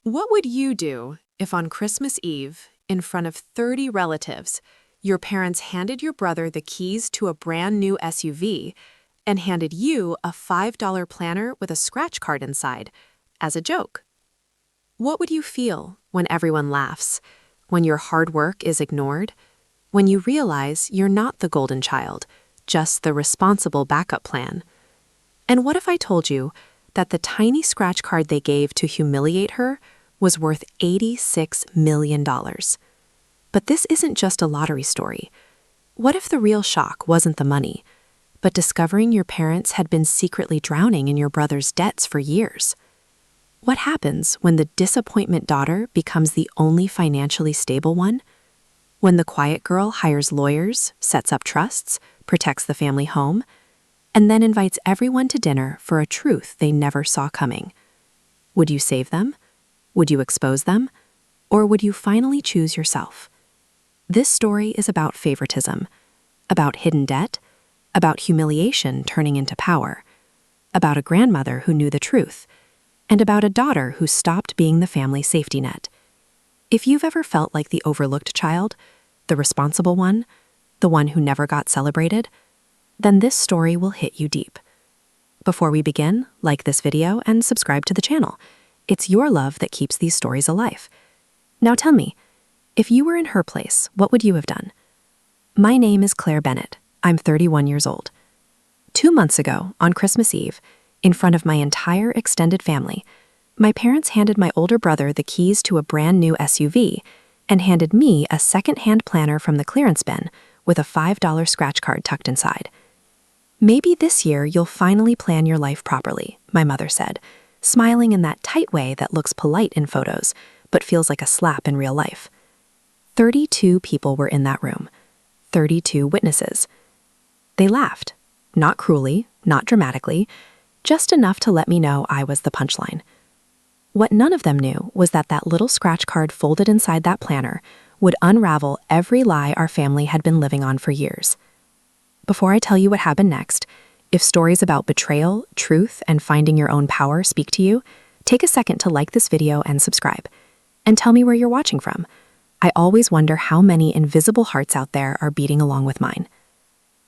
What would you do if on Christmas Eve, in front of 30 relatives, your parents handed your brother the keys to a brand new SUV and handed you a $5 planner with a scratch card inside, as a joke? What would you feel when everyone laughs, when your hard work is ignored, when you realize you're not the golden child, just the responsible backup plan? And what if I told you that the tiny scratch card they gave to humiliate her was worth $86 million? But this isn't just a lottery story. What if the real shock wasn't the money, but discovering your parents had been secretly drowning in your brother's debts for years? What happens when the disappointment daughter becomes the only financially stable one? When the quiet girl hires lawyers, sets up trusts, protects the family home, and then invites everyone to dinner for a truth they never saw coming? Would you save them? Would you expose them? Or would you finally choose yourself? This story is about favoritism, about hidden debt, about humiliation turning into power, about a grandmother who knew the truth, and about a daughter who stopped being the family safety net. If you've ever felt like the overlooked child, the responsible one, the one who never got celebrated, then this story will hit you deep. Before we begin, like this video and subscribe to the channel. It's your love that keeps these stories alive. Now tell me, if you were in her place, what would you have done? My name is Claire Bennett. I'm 31 years old. 2 months ago, on Christmas Eve, in front of my entire extended family, my parents handed my older brother the keys to a brand new SUV and handed me a second-hand planner from the clearance bin with a $5 scratch card tucked inside. Maybe this year you'll finally plan your life properly, my mother said, smiling in that tight way that looks polite in photos, but feels like a slap in real life. 32 people were in that room. 32 witnesses. They laughed. Not cruelly, not dramatically, just enough to let me know I was the punchline. What none of them knew was that that little scratch card folded inside that planner would unravel every lie our family had been living on for years. Before I tell you what happened next, if stories about betrayal, truth, and finding your own power speak to you, take a second to like this video and subscribe. And tell me where you're watching from. I always wonder how many invisible hearts out there are beating along with mine.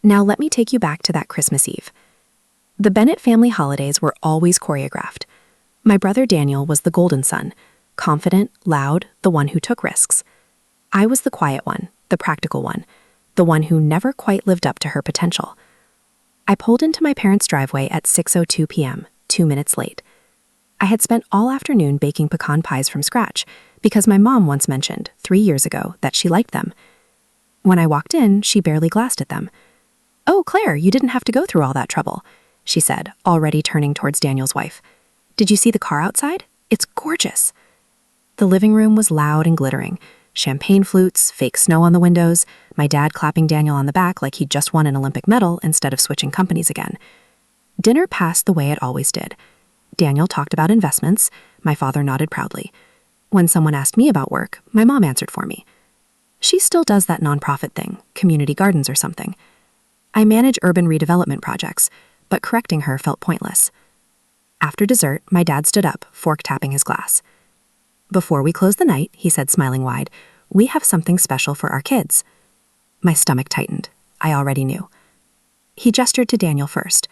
Now let me take you back to that Christmas Eve. The Bennett family holidays were always choreographed. My brother Daniel was the golden son, confident, loud, the one who took risks. I was the quiet one, the practical one, the one who never quite lived up to her potential. I pulled into my parents' driveway at 6:02 p.m., 2 minutes late. I had spent all afternoon baking pecan pies from scratch because my mom once mentioned, 3 years ago, that she liked them. When I walked in, she barely glanced at them. "Oh, Claire, you didn't have to go through all that trouble," she said, already turning towards Daniel's wife. "Did you see the car outside? It's gorgeous." The living room was loud and glittering. Champagne flutes, fake snow on the windows, my dad clapping Daniel on the back like he'd just won an Olympic medal instead of switching companies again. Dinner passed the way it always did. Daniel talked about investments. My father nodded proudly. When someone asked me about work, my mom answered for me. She still does that nonprofit thing, community gardens or something. I manage urban redevelopment projects, but correcting her felt pointless. After dessert, my dad stood up, fork tapping his glass. "Before we close the night," he said, smiling wide, "we have something special for our kids." My stomach tightened. I already knew. He gestured to Daniel first.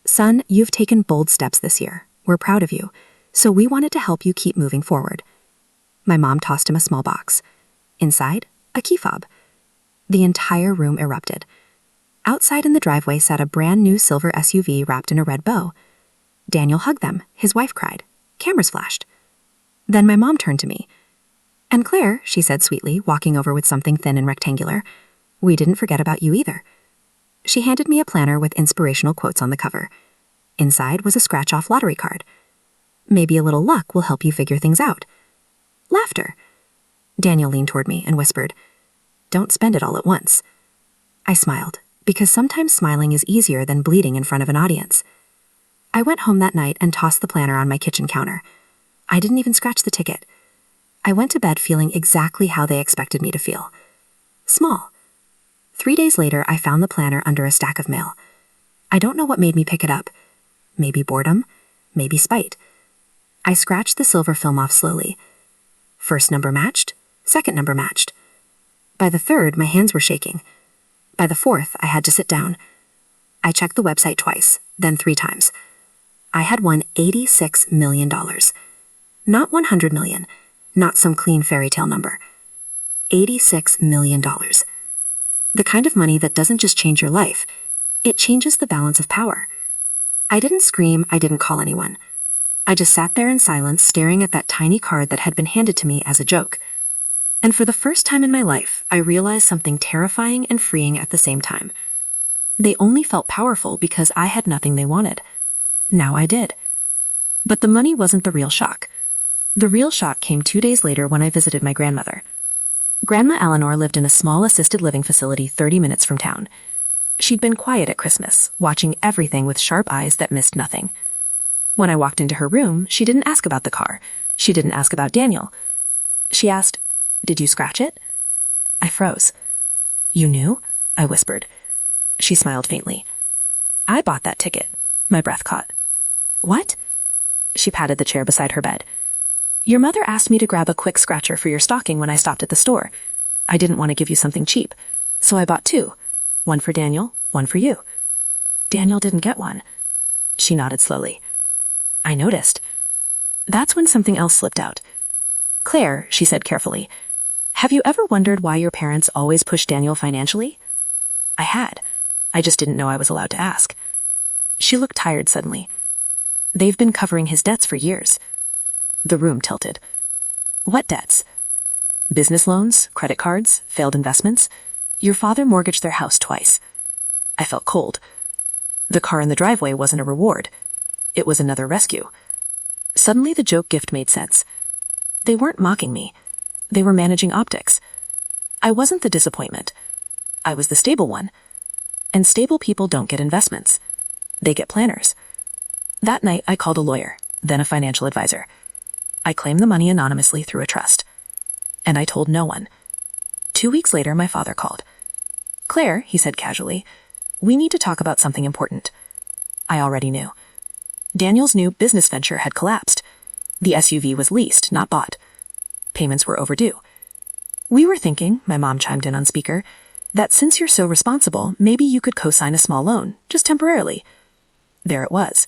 "Son, you've taken bold steps this year. We're proud of you, so we wanted to help you keep moving forward." My mom tossed him a small box. Inside, a key fob. The entire room erupted. Outside in the driveway sat a brand new silver SUV wrapped in a red bow. Daniel hugged them. His wife cried. Cameras flashed. Then my mom turned to me. "And Claire," she said sweetly, walking over with something thin and rectangular, "we didn't forget about you either." She handed me a planner with inspirational quotes on the cover. Inside was a scratch-off lottery card. "Maybe a little luck will help you figure things out." Laughter. Daniel leaned toward me and whispered, "Don't spend it all at once." I smiled, because sometimes smiling is easier than bleeding in front of an audience. I went home that night and tossed the planner on my kitchen counter. I didn't even scratch the ticket. I went to bed feeling exactly how they expected me to feel. Small. 3 days later, I found the planner under a stack of mail. I don't know what made me pick it up. Maybe boredom, maybe spite. I scratched the silver film off slowly. First number matched, second number matched. By the third, my hands were shaking. By the fourth, I had to sit down. I checked the website twice, then 3 times. I had won $86 million. Not 100 million, not some clean fairy tale number. $86 million. The kind of money that doesn't just change your life, it changes the balance of power. I didn't scream, I didn't call anyone. I just sat there in silence, staring at that tiny card that had been handed to me as a joke. And for the first time in my life, I realized something terrifying and freeing at the same time. They only felt powerful because I had nothing they wanted. Now I did. But the money wasn't the real shock. The real shock came 2 days later when I visited my grandmother. Grandma Eleanor lived in a small assisted living facility 30 minutes from town. She'd been quiet at Christmas, watching everything with sharp eyes that missed nothing. When I walked into her room, she didn't ask about the car. She didn't ask about Daniel. She asked, "Did you scratch it?" I froze. "You knew?" I whispered. She smiled faintly. "I bought that ticket." My breath caught. "What?" She patted the chair beside her bed. "Your mother asked me to grab a quick scratcher for your stocking when I stopped at the store. I didn't want to give you something cheap, so I bought 2. One for Daniel, one for you." "Daniel didn't get one." She nodded slowly. I noticed. That's when something else slipped out. "Claire," she said carefully, "have you ever wondered why your parents always pushed Daniel financially?" I had. I just didn't know I was allowed to ask. She looked tired suddenly. "They've been covering his debts for years." The room tilted. "What debts?" "Business loans, credit cards, failed investments. Your father mortgaged their house twice." I felt cold. The car in the driveway wasn't a reward. It was another rescue. Suddenly the joke gift made sense. They weren't mocking me. They were managing optics. I wasn't the disappointment. I was the stable one. And stable people don't get investments. They get planners. That night I called a lawyer, then a financial advisor. I claimed the money anonymously through a trust. And I told no one. 2 weeks later, my father called. "Claire," he said casually, "we need to talk about something important." I already knew. Daniel's new business venture had collapsed. The SUV was leased, not bought. Payments were overdue. "We were thinking," my mom chimed in on speaker, "that since you're so responsible, maybe you could co-sign a small loan, just temporarily." There it was.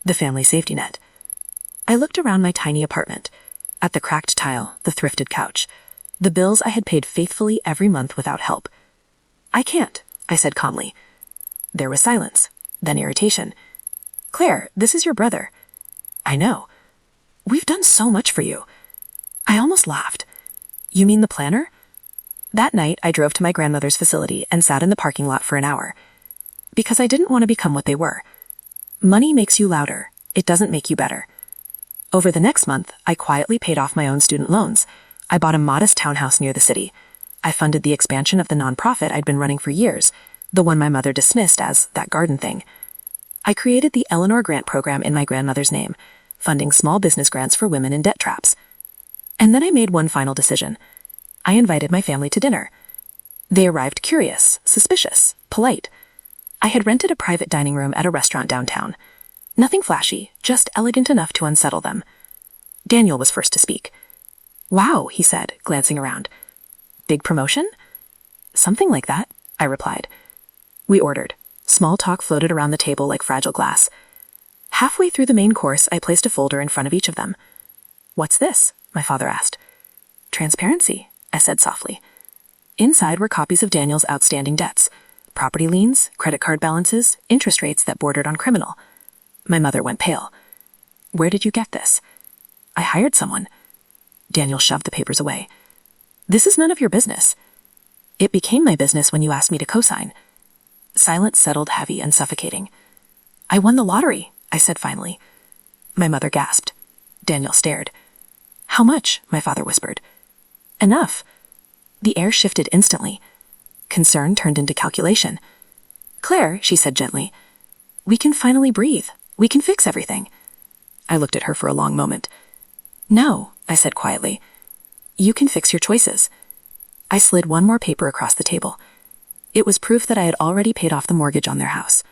The family safety net. I looked around my tiny apartment, at the cracked tile, the thrifted couch, the bills I had paid faithfully every month without help. "I can't," I said calmly. There was silence, then irritation. "Claire, this is your brother." "I know. We've done so much for you." I almost laughed. "You mean the planner?" That night, I drove to my grandmother's facility and sat in the parking lot for an hour. Because I didn't want to become what they were. Money makes you louder. It doesn't make you better. Over the next month, I quietly paid off my own student loans. I bought a modest townhouse near the city. I funded the expansion of the nonprofit I'd been running for years, the one my mother dismissed as that garden thing. I created the Eleanor Grant program in my grandmother's name, funding small business grants for women in debt traps. And then I made one final decision. I invited my family to dinner. They arrived curious, suspicious, polite. I had rented a private dining room at a restaurant downtown. Nothing flashy, just elegant enough to unsettle them. Daniel was first to speak. "Wow," he said, glancing around. "Big promotion?" "Something like that," I replied. We ordered. Small talk floated around the table like fragile glass. Halfway through the main course, I placed a folder in front of each of them. "What's this?" my father asked. "Transparency," I said softly. Inside were copies of Daniel's outstanding debts, property liens, credit card balances, interest rates that bordered on criminal. My mother went pale. "Where did you get this?" "I hired someone." Daniel shoved the papers away. "This is none of your business." "It became my business when you asked me to co-sign." Silence settled heavy and suffocating. "I won the lottery," I said finally. My mother gasped. Daniel stared. "How much?" my father whispered. "Enough." The air shifted instantly. Concern turned into calculation. "Claire," she said gently, "we can finally breathe. We can fix everything." I looked at her for a long moment. "No," I said quietly. "You can fix your choices." I slid one more paper across the table. It was proof that I had already paid off the mortgage on their house.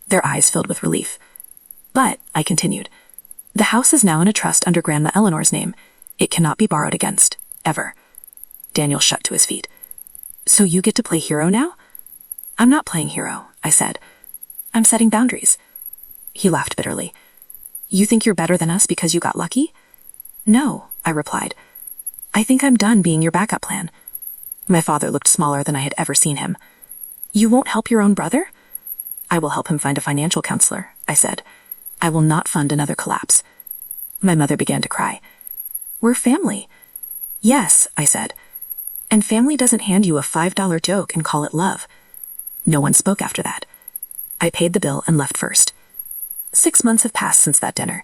Their eyes filled with relief. "But," I continued, The house is now in a trust under Grandma Eleanor's name. It cannot be borrowed against, ever. Daniel shut to his feet. So you get to play hero now? I'm not playing hero, I said. I'm setting boundaries. He laughed bitterly. You think you're better than us because you got lucky? No, I replied. I think I'm done being your backup plan. My father looked smaller than I had ever seen him. You won't help your own brother? I will help him find a financial counselor, I said. I will not fund another collapse. My mother began to cry. We're family. Yes, I said. And family doesn't hand you a $5 joke and call it love. No one spoke after that. I paid the bill and left first. 6 months have passed since that dinner.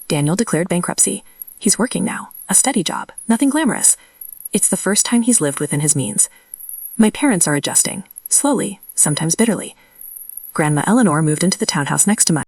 Daniel declared bankruptcy. He's working now, a steady job, nothing glamorous. It's the first time he's lived within his means. My parents are adjusting, slowly, sometimes bitterly. Grandma Eleanor moved into the townhouse next to mine.